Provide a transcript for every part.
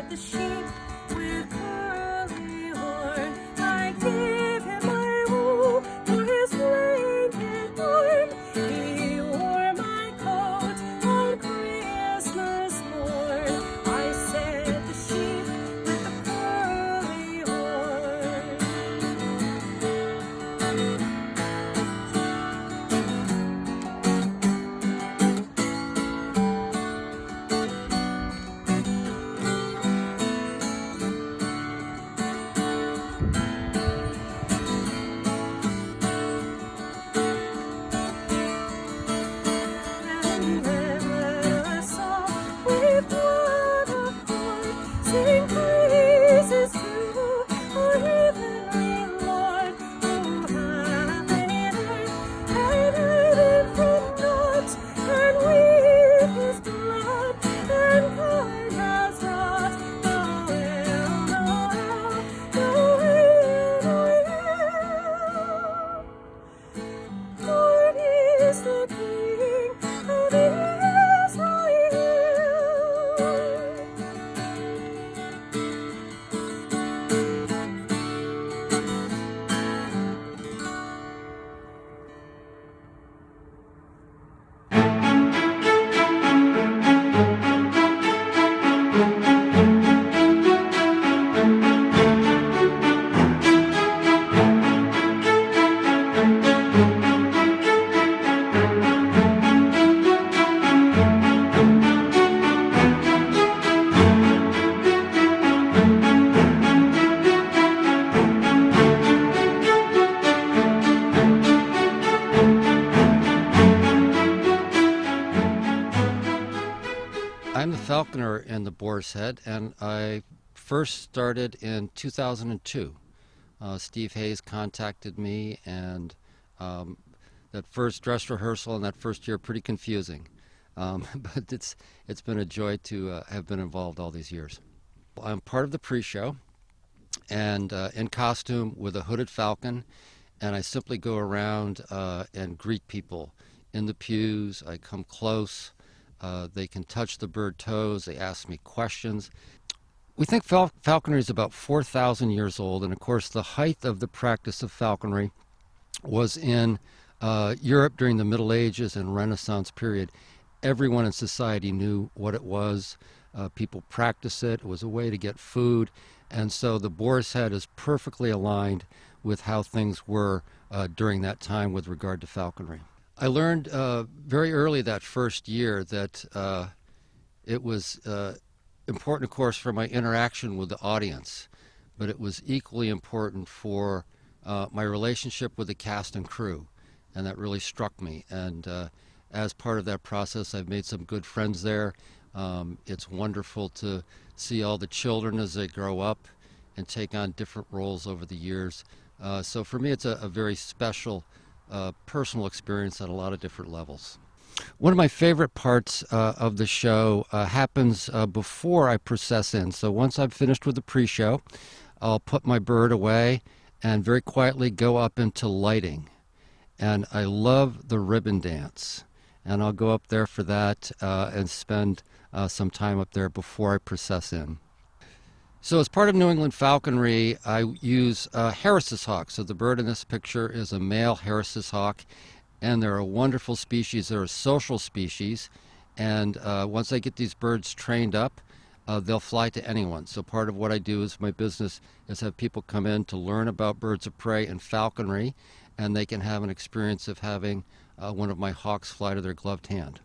the sheep with curly horn. I gave him my wool for his blanket warm. He wore my coat on Christmas morn. I said the sheep with the curly horn. And then I saw with one accord sing praises to our heavenly Lord, who hath made earth and heaven from naught, and with his blood and kind has wrought. Noel, Noel, Noel, Noel. Lord is the King of Israel. I'm the falconer in the Boar's Head, and I first started in 2002. Steve Hayes contacted me, and that first dress rehearsal and that first year pretty confusing, but it's been a joy to have been involved all these years. I'm part of the pre-show, and in costume with a hooded falcon, and I simply go around and greet people in the pews. I come close. They can touch the bird toes. They ask me questions. We think falconry is about 4,000 years old, and of course the height of the practice of falconry was in Europe during the Middle Ages and Renaissance period. Everyone in society knew what it was. People practiced it. It was a way to get food, and so the Boar's Head is perfectly aligned with how things were during that time with regard to falconry. I learned very early that first year that it was important, of course, for my interaction with the audience, but it was equally important for my relationship with the cast and crew, and that really struck me. And as part of that process, I've made some good friends there. It's wonderful to see all the children as they grow up and take on different roles over the years. So for me, it's a very special personal experience at a lot of different levels. One of my favorite parts of the show happens before I process in. So once I've finished with the pre-show, I'll put my bird away and very quietly go up into lighting. And I love the ribbon dance. And I'll go up there for that and spend some time up there before I process in. So as part of New England falconry, I use Harris's hawk. So the bird in this picture is a male Harris's hawk, and they're a wonderful species. They're a social species, and once I get these birds trained up, they'll fly to anyone. So part of what I do is my business is have people come in to learn about birds of prey and falconry, and they can have an experience of having one of my hawks fly to their gloved hand.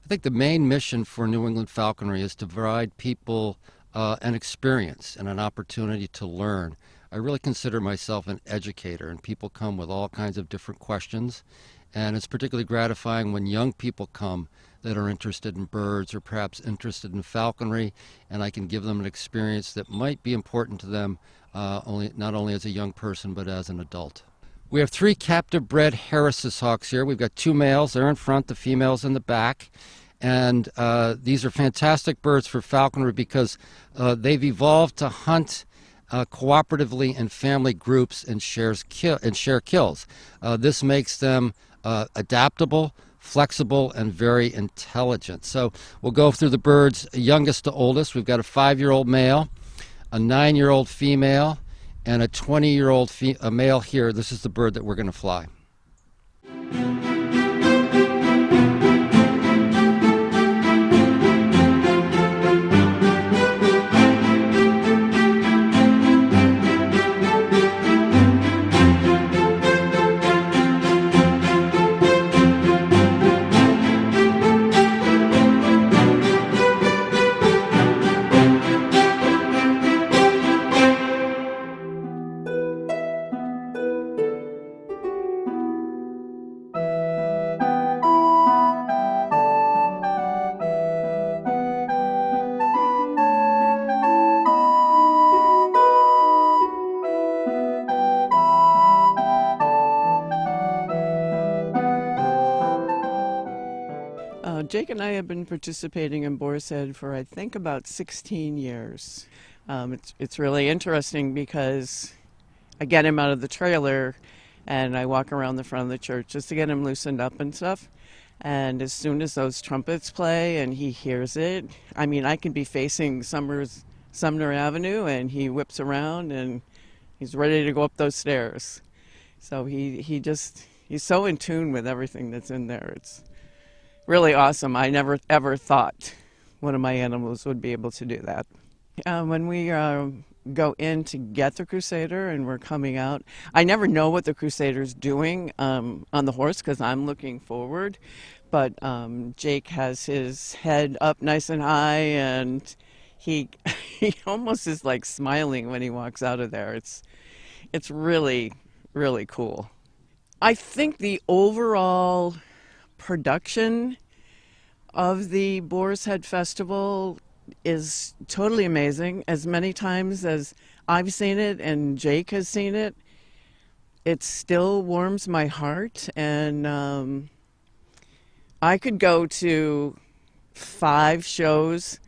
I think the main mission for New England falconry is to provide people an experience and an opportunity to learn. I really consider myself an educator, and people come with all kinds of different questions, and it's particularly gratifying when young people come that are interested in birds or perhaps interested in falconry, and I can give them an experience that might be important to them not only as a young person but as an adult. We have 3 captive bred Harris's hawks here. We've got 2 males, they're in front, the females in the back. And these are fantastic birds for falconry because they've evolved to hunt cooperatively in family groups and share kills. This makes them adaptable, flexible, and very intelligent. So we'll go through the birds youngest to oldest. We've got a 5-year-old male, a 9-year-old female, and a 20-year-old male here. This is the bird that we're going to fly. Jake and I have been participating in Boar's Head for I think about 16 years. It's really interesting because I get him out of the trailer and I walk around the front of the church just to get him loosened up and stuff. And as soon as those trumpets play and he hears it, I mean, I could be facing Sumner Avenue and he whips around and he's ready to go up those stairs. So he's so in tune with everything that's in there. It's really awesome. I never ever thought one of my animals would be able to do that. When we go in to get the Crusader and we're coming out, I never know what the Crusader's doing on the horse because I'm looking forward. But Jake has his head up nice and high and he almost is like smiling when he walks out of there. It's really, really cool. I think the overall production of the Boar's Head Festival is totally amazing. As many times as I've seen it and Jake has seen it, it still warms my heart. And I could go to 5 shows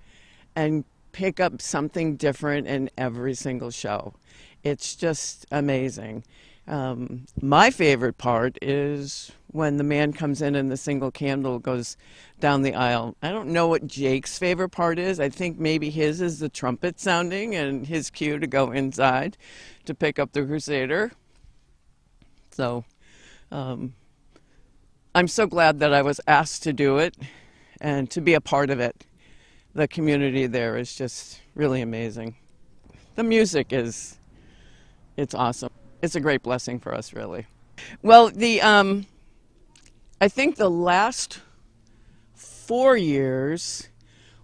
and pick up something different in every single show. It's just amazing. My favorite part is when the man comes in and the single candle goes down the aisle. I don't know what Jake's favorite part is. I think maybe his is the trumpet sounding and his cue to go inside to pick up the Crusader. So I'm so glad that I was asked to do it and to be a part of it. The community there is just really amazing. The music it's awesome. It's a great blessing for us, really. Well, I think the last 4 years,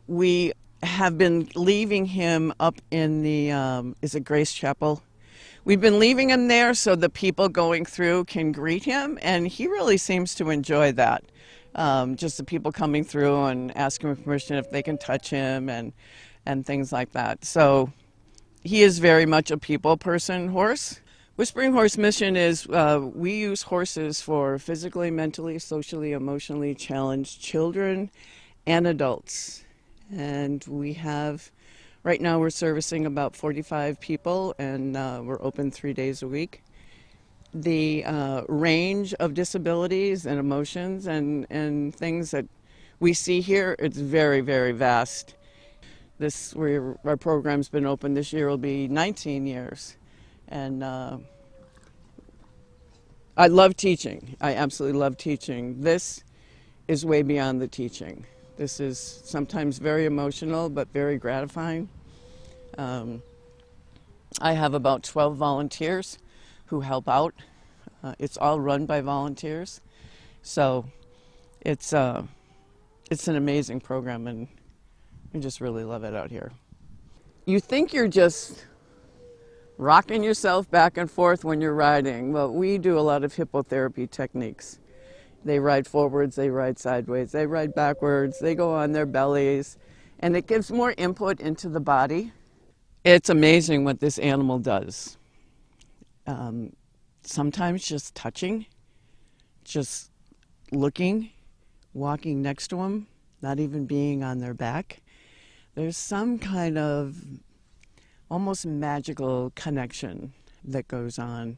we have been leaving him up in the, is it Grace Chapel? We've been leaving him there so the people going through can greet him, and he really seems to enjoy that. Just the people coming through and asking him permission if they can touch him and things like that. So he is very much a people person horse. Whispering Horse mission is we use horses for physically, mentally, socially, emotionally challenged children and adults. And we have, right now we're servicing about 45 people and we're open 3 days a week. The range of disabilities and emotions and things that we see here, it's very, very vast. Our program's been open this year will be 19 years. And I love teaching. I absolutely love teaching. This is way beyond the teaching. This is sometimes very emotional, but very gratifying. I have about 12 volunteers who help out. It's all run by volunteers. So it's an amazing program, and we just really love it out here. You think you're just rocking yourself back and forth when you're riding. Well, we do a lot of hippotherapy techniques. They ride forwards, they ride sideways, they ride backwards, they go on their bellies, and it gives more input into the body. It's amazing what this animal does. Sometimes just touching, just looking, walking next to them, not even being on their back. There's some kind of almost magical connection that goes on.